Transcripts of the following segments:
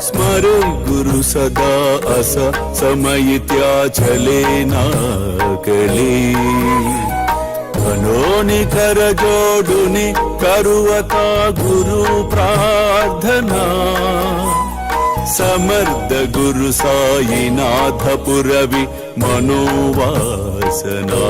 स्मरे गुरु सदा अस समयित्या चले नाकली धनोनि कर जोडुनि करुवता गुरु प्रार्थना समर्थ गुरु साईनाथ पुरवि मनोवासना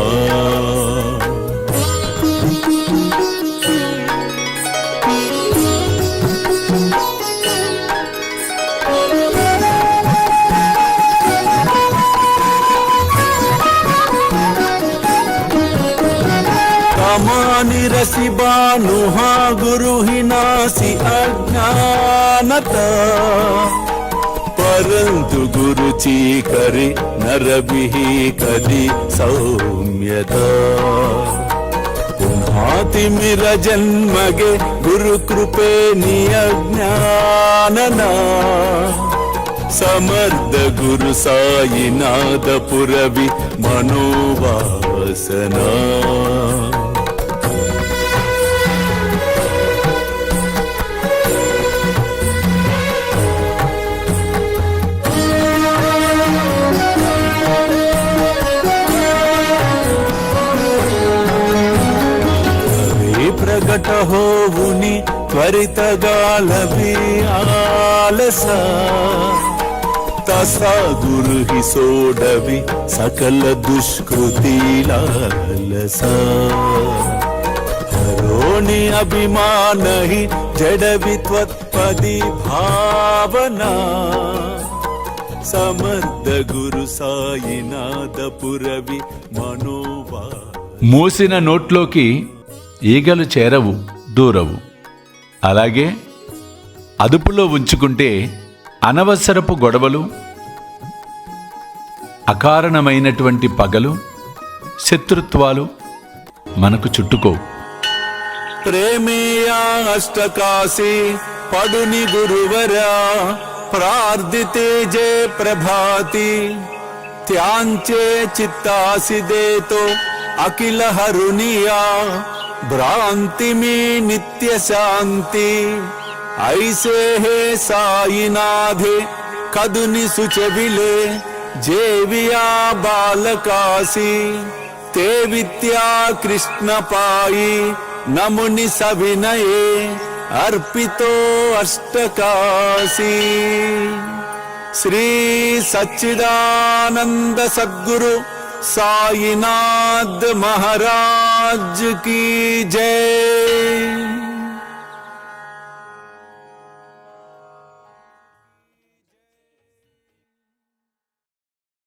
कामानि रसि बानुहा गुरु ही नासी अज्ञानता परंतु गुरु चीकरि नरबिहि कदि सौम्यता पुन्हातिमिर जन्मगे गुरु कृपे नियज्ञानना समर्थ गुरु साईनाथ पुरवि मनोवासना प्रगट होवुनि त्वरित गालभि आलसा तसा गुरु ही सोडवि सकल दुष्कृति लालसा हरोनि अभिमान ही जडवि त्वत्पदि भावना समर्थ गुरु साईनाथ पुरवि मनोवा మూసిన నోట్లోకి ఈగలు చేరవు దూరవు. అలాగే అదుపులో ఉంచుకుంటే అనవసరపు గొడవలు, అకారణమైనటువంటి పగలు, శత్రుత్వాలు మనకు చుట్టుకోవు. ప్రేమేయా అష్టకాశి పడుని గురువరా ప్రార్థితే జే ప్రభాతి త్యాంచే చిత్తాసి దేతో అఖిల హరునియా भ्रांति में नित्य शांति ऐसे है साईनाथे कदुनि सुचविले जेविया बालकासी ते विद्या कृष्ण पाई नमुनि सविनये अर्पितो अष्टकाशी श्री सच्चिदानंद सद्गुरु साईनाथ महाराज की जय।